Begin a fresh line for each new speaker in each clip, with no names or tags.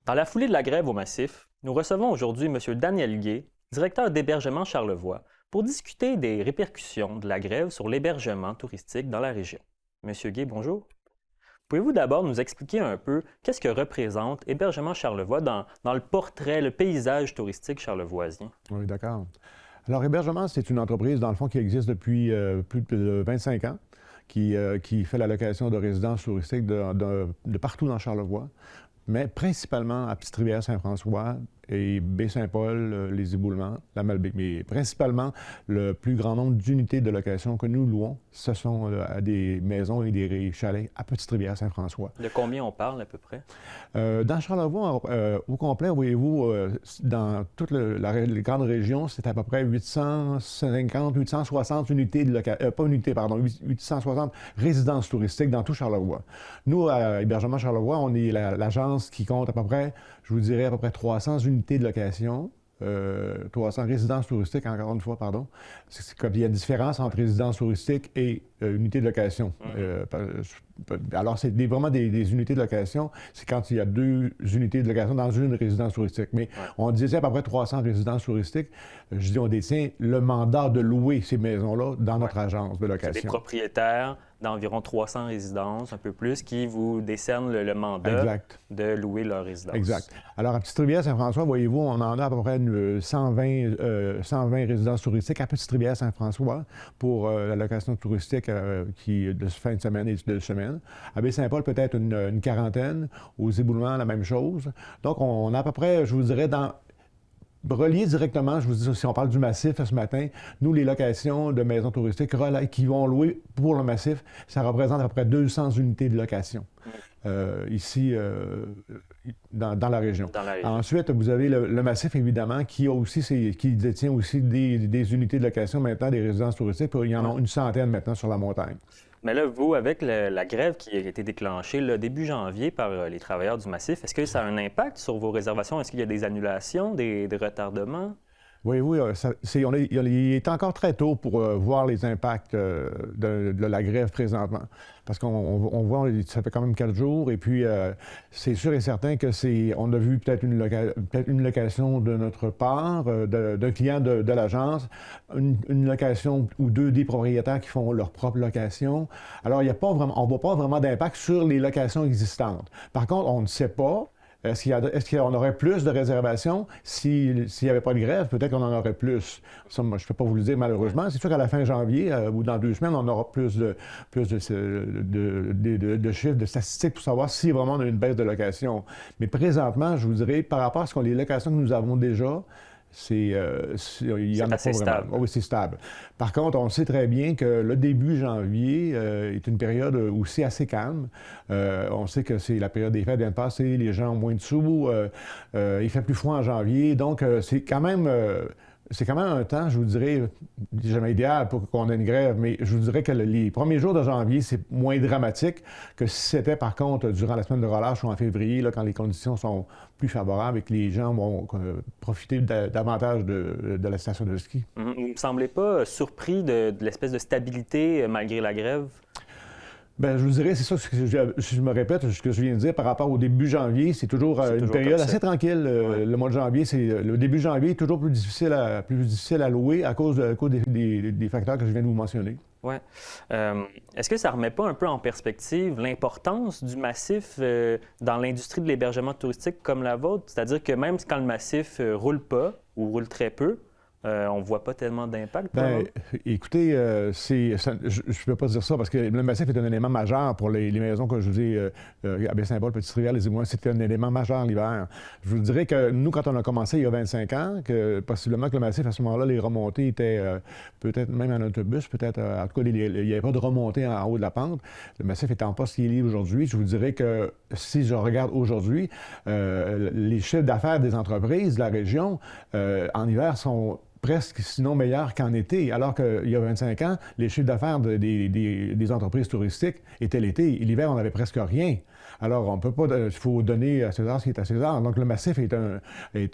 Dans la foulée de la grève au Massif, nous recevons aujourd'hui M. Daniel Gay, directeur d'hébergement Charlevoix, pour discuter des répercussions de la grève sur l'hébergement touristique dans la région. M. Gay, bonjour. Pouvez-vous d'abord nous expliquer un peu qu'est-ce que représente Hébergement Charlevoix dans le portrait, le paysage touristique charlevoisien?
Oui, d'accord. Alors, Hébergement, c'est une entreprise, dans le fond, qui existe depuis plus de 25 ans, qui fait la location de résidences touristiques de partout dans Charlevoix, mais principalement à Petite-Rivière-Saint-François et Baie-Saint-Paul, les Éboulements, la Malbaie. Mais principalement, le plus grand nombre d'unités de location que nous louons, ce sont à des maisons et des chalets à Petite-Rivière-Saint-François.
De combien on parle à peu près?
Dans Charlevoix, au complet, voyez-vous, dans toute la grande région, c'est à peu près 850, 860 unités de location, pas unités, pardon, 860 résidences touristiques dans tout Charlevoix. Nous, à Hébergement Charlevoix, on est l'agence qui compte à peu près, je vous dirais, à peu près 300 unités de location. 300 résidences touristiques, encore une fois, pardon. Comme il y a une différence entre résidence touristique et unité de location. Alors, c'est vraiment des unités de location. C'est quand il y a 2 unités de location dans une résidence touristique. Mais on disait à peu près 300 résidences touristiques. Je dis, on détient le mandat de louer ces maisons-là dans notre agence de location.
C'est des propriétaires d'environ 300 résidences, un peu plus, qui vous décernent le mandat de louer leur résidence.
Exact. Alors, à Petite-Rivière-Saint-François, voyez-vous, on en a à peu près 120 résidences touristiques à Petite-Rivière-Saint-François pour la location touristique qui de fin de semaine et de semaine. À Baie-Saint-Paul, peut-être une quarantaine. Aux Éboulements, la même chose. Donc, on a à peu près, je vous dirais, relié directement, je vous dis, si on parle du Massif ce matin, nous, les locations de maisons touristiques qui vont louer pour le Massif, ça représente à peu près 200 unités de location ici dans la région. Ensuite, vous avez le Massif, évidemment, qui détient aussi des unités de location maintenant, des résidences touristiques. Il y en a une centaine maintenant sur la montagne.
Mais là, vous, avec la grève qui a été déclenchée le début janvier par les travailleurs du Massif, est-ce que ça a un impact sur vos réservations? Est-ce qu'il y a des annulations, des retardements?
Oui, il est encore très tôt pour voir les impacts de la grève présentement. Parce qu'on voit, ça fait quand même 4 jours, et puis c'est sûr et certain on a vu peut-être une location de notre part, d'un client de l'agence, une location ou 2 des propriétaires qui font leur propre location. Alors, on ne voit pas vraiment d'impact sur les locations existantes. Par contre, on ne sait pas. Est-ce qu'on aurait plus de réservations s'il n'y avait pas de grève? Peut-être qu'on en aurait plus. Ça, moi, je ne peux pas vous le dire, malheureusement. C'est sûr qu'à la fin janvier ou dans 2 semaines, on aura plus de chiffres, de statistiques pour savoir si vraiment on a une baisse de location. Mais présentement, je vous dirais, par rapport à les locations que nous avons déjà, il y en a pas vraiment. Oh, oui, c'est stable. Par contre, on sait très bien que le début janvier est une période aussi assez calme. On sait que c'est la période des fêtes vient de passer, les gens ont moins de sous, il fait plus froid en janvier, donc c'est quand même un temps, je vous dirais, jamais idéal pour qu'on ait une grève, mais je vous dirais que les premiers jours de janvier, c'est moins dramatique que si c'était, par contre, durant la semaine de relâche ou en février, là, quand les conditions sont plus favorables et que les gens vont profiter davantage de la station de ski.
Vous ne me semblez pas surpris de l'espèce de stabilité malgré la grève?
Bien, je vous dirais, c'est ça, si je me répète, ce que je viens de dire par rapport au début janvier, c'est toujours une période assez tranquille. Le mois de janvier, le début janvier est toujours plus difficile à louer à cause des facteurs que je viens de vous mentionner.
Oui. Est-ce que ça ne remet pas un peu en perspective l'importance du Massif dans l'industrie de l'hébergement touristique comme la vôtre? C'est-à-dire que même quand le Massif roule pas ou roule très peu, on ne voit pas tellement d'impact?
Bien, écoutez, je ne peux pas dire ça parce que le Massif est un élément majeur pour les maisons que je vous dis à Baie-Saint-Paul, Petite-Rivière, les Éboulements, c'était un élément majeur l'hiver. Je vous dirais que nous, quand on a commencé il y a 25 ans, que possiblement que le Massif, à ce moment-là, les remontées étaient peut-être même en autobus, peut-être, en tout cas, il n'y avait pas de remontée en haut de la pente. Le Massif étant pas ce qu'il est aujourd'hui, je vous dirais que si je regarde aujourd'hui, les chiffres d'affaires des entreprises de la région, en hiver, sont presque, sinon meilleur qu'en été, alors qu'il y a 25 ans, les chiffres d'affaires des entreprises touristiques étaient l'été. L'hiver, on n'avait presque rien. Alors, on ne peut pas... Il faut donner à César ce qui est à César. Donc, le massif est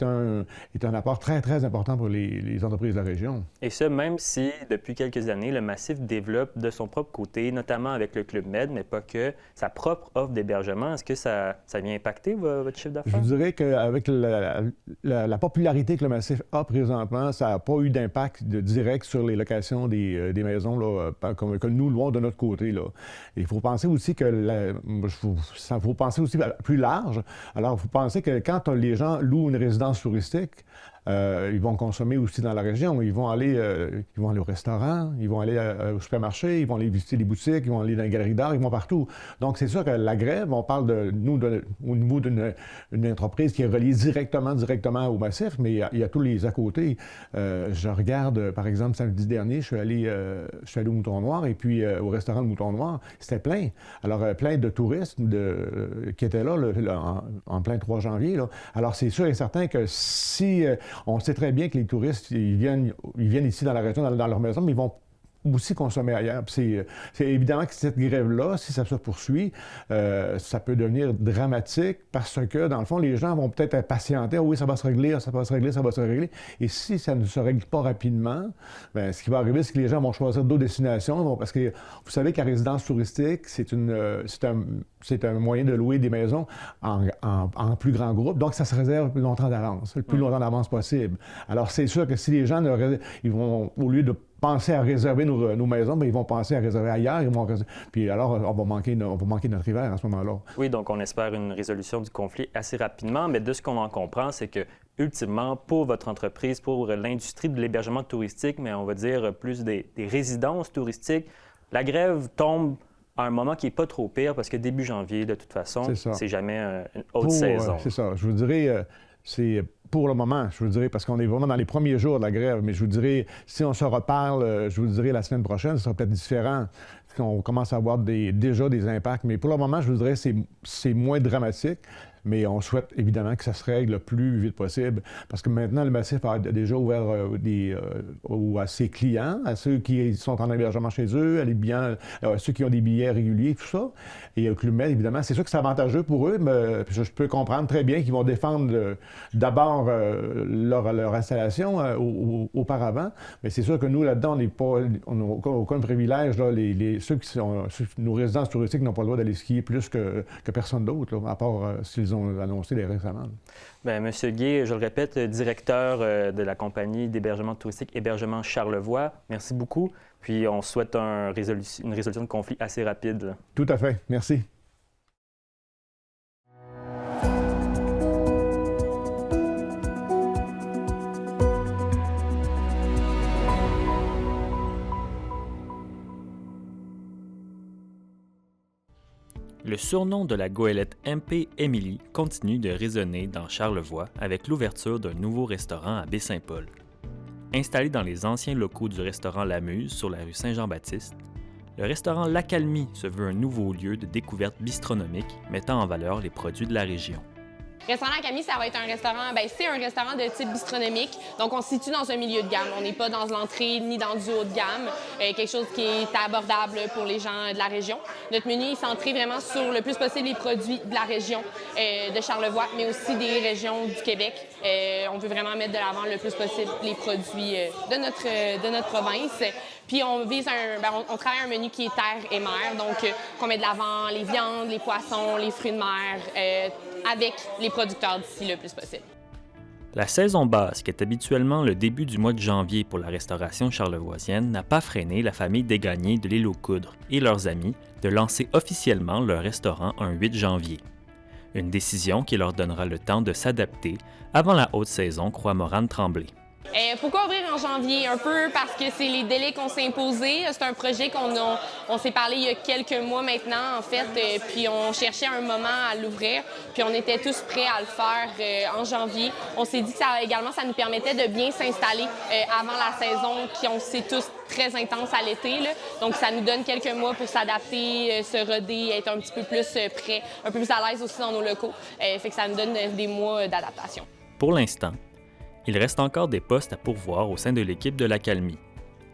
un apport très, très important pour les entreprises de la région.
Et ce, même si, depuis quelques années, le massif développe de son propre côté, notamment avec le Club Med, mais pas que, sa propre offre d'hébergement. Est-ce que ça vient impacter votre chiffre d'affaires?
Je dirais qu'avec la popularité que le massif a présentement, ça n'a pas eu d'impact direct sur les locations des maisons là, que nous louons de notre côté. Là. Il faut penser aussi que faut penser aussi plus large. Alors, il faut penser que quand les gens louent une résidence touristique, ils vont consommer aussi dans la région. Ils vont aller au restaurant, ils vont aller au supermarché, ils vont aller visiter les boutiques, ils vont aller dans les galeries d'art, ils vont partout. Donc, c'est sûr que la grève, on parle au niveau d'une entreprise qui est reliée directement au massif, mais il y a tous les à côté. Je regarde, par exemple, samedi dernier, je suis allé au Mouton Noir et puis au restaurant du Mouton Noir, c'était plein. Alors, plein de touristes qui étaient là, en plein 3 janvier. Là. Alors, c'est sûr et certain que si... on sait très bien que les touristes, ils viennent ici dans la région, dans leur maison, mais ils vont aussi consommer ailleurs. C'est évidemment que cette grève-là, si ça se poursuit, ça peut devenir dramatique parce que, dans le fond, les gens vont peut-être patienter. Oui, ça va se régler, ça va se régler, ça va se régler. Et si ça ne se règle pas rapidement, bien, ce qui va arriver, c'est que les gens vont choisir d'autres destinations. Parce que vous savez que la résidence touristique, c'est un moyen de louer des maisons en plus grand groupe. Donc, ça se réserve longtemps d'avance, le plus longtemps d'avance possible. Alors, c'est sûr que si les gens, ils vont, au lieu de penser à réserver nos maisons, bien, ils vont penser à réserver ailleurs. Puis alors, on va manquer notre hiver à ce moment-là.
Oui, donc on espère une résolution du conflit assez rapidement, mais de ce qu'on en comprend, c'est que, ultimement, pour votre entreprise, pour l'industrie de l'hébergement touristique, mais on va dire plus des résidences touristiques, la grève tombe à un moment qui n'est pas trop pire parce que début janvier, de toute façon, c'est jamais une haute saison.
C'est ça. Je vous dirais, c'est pour le moment, je vous dirais, parce qu'on est vraiment dans les premiers jours de la grève, mais je vous dirais, si on se reparle, je vous dirais la semaine prochaine, ce sera peut-être différent. On commence à avoir déjà des impacts, mais pour le moment, je vous dirais, c'est moins dramatique. Mais on souhaite évidemment que ça se règle le plus vite possible parce que maintenant, le massif a déjà ouvert à ses clients, à ceux qui sont en hébergement chez eux, à ceux qui ont des billets réguliers, tout ça. Et au Club Med, évidemment, c'est sûr que c'est avantageux pour eux, mais je peux comprendre très bien qu'ils vont défendre d'abord leur installation auparavant. Mais c'est sûr que nous, là-dedans, on n'a aucun privilège. Là, nos résidences touristiques n'ont pas le droit d'aller skier plus que personne d'autre, là, à part s'ils ont annoncé récemment.
Bien, M. Guay, je le répète, directeur de la compagnie d'hébergement touristique Hébergement Charlevoix, merci beaucoup. Puis on souhaite une résolution de conflit assez rapide. Là.
Tout à fait. Merci.
Le surnom de la goélette MP Émilie continue de résonner dans Charlevoix avec l'ouverture d'un nouveau restaurant à Baie-Saint-Paul. Installé dans les anciens locaux du restaurant La Muse sur la rue Saint-Jean-Baptiste, le restaurant L'Accalmie se veut un nouveau lieu de découverte bistronomique mettant en valeur les produits de la région.
Restaurant L'Accalmie, ça va être un restaurant, c'est un restaurant de type bistronomique. Donc, on se situe dans un milieu de gamme. On n'est pas dans l'entrée ni dans du haut de gamme. Quelque chose qui est abordable pour les gens de la région. Notre menu est centré vraiment sur le plus possible les produits de la région de Charlevoix, mais aussi des régions du Québec. On veut vraiment mettre de l'avant le plus possible les produits de notre province. Puis on vise on travaille un menu qui est terre et mer, donc qu'on met de l'avant les viandes, les poissons, les fruits de mer, avec les producteurs d'ici le plus possible.
La saison basse, qui est habituellement le début du mois de janvier pour la restauration charlevoisienne, n'a pas freiné la famille Desgagnés de l'île aux Coudres et leurs amis de lancer officiellement leur restaurant un 8 janvier. Une décision qui leur donnera le temps de s'adapter avant la haute saison, croit Morane Tremblay.
Pourquoi ouvrir en janvier? Un peu parce que c'est les délais qu'on s'est imposés. C'est un projet qu'on s'est parlé il y a quelques mois maintenant, en fait, puis on cherchait un moment à l'ouvrir, puis on était tous prêts à le faire en janvier. On s'est dit que ça nous permettait de bien s'installer avant la saison, qui on sait tous très intense à l'été. Là. Donc, ça nous donne quelques mois pour s'adapter, se roder, être un petit peu plus prêt, un peu plus à l'aise aussi dans nos locaux. Fait que ça nous donne des mois d'adaptation.
Pour l'instant, Il reste encore des postes à pourvoir au sein de l'équipe de l'Accalmie.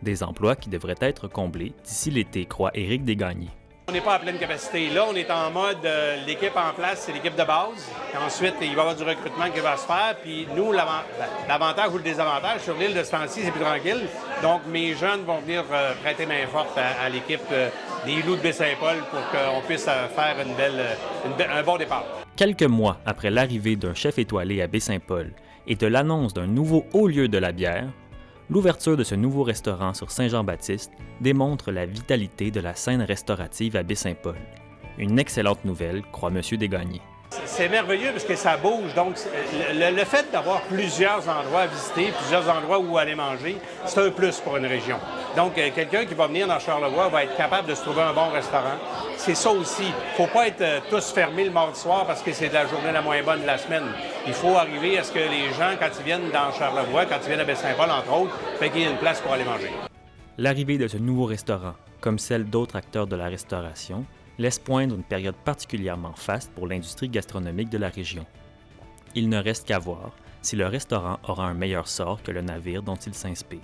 Des emplois qui devraient être comblés d'ici l'été, croit Éric Desgagnés.
On n'est pas à pleine capacité. Là, on est en mode l'équipe en place, c'est l'équipe de base. Et ensuite, il va y avoir du recrutement qui va se faire. Puis nous, l'avantage ou le désavantage, sur l'île de Stancy, c'est plus tranquille. Donc, mes jeunes vont venir prêter main forte à l'équipe des Loups de Baie-Saint-Paul pour qu'on puisse faire un bon départ.
Quelques mois après l'arrivée d'un chef étoilé à Baie-Saint-Paul et de l'annonce d'un nouveau haut lieu de la bière, l'ouverture de ce nouveau restaurant sur Saint-Jean-Baptiste démontre la vitalité de la scène restaurative à Baie-Saint-Paul. Une excellente nouvelle, croit M. Desgagnés.
C'est merveilleux parce que ça bouge. Donc, le fait d'avoir plusieurs endroits à visiter, plusieurs endroits où aller manger, c'est un plus pour une région. Donc, quelqu'un qui va venir dans Charlevoix va être capable de se trouver un bon restaurant. C'est ça aussi. Il ne faut pas être tous fermés le mardi soir parce que c'est la journée la moins bonne de la semaine. Il faut arriver à ce que les gens, quand ils viennent dans Charlevoix, quand ils viennent à Baie-Saint-Paul, entre autres, qu'il y ait une place pour aller manger.
L'arrivée de ce nouveau restaurant, comme celle d'autres acteurs de la restauration, laisse poindre une période particulièrement faste pour l'industrie gastronomique de la région. Il ne reste qu'à voir si le restaurant aura un meilleur sort que le navire dont il s'inspire.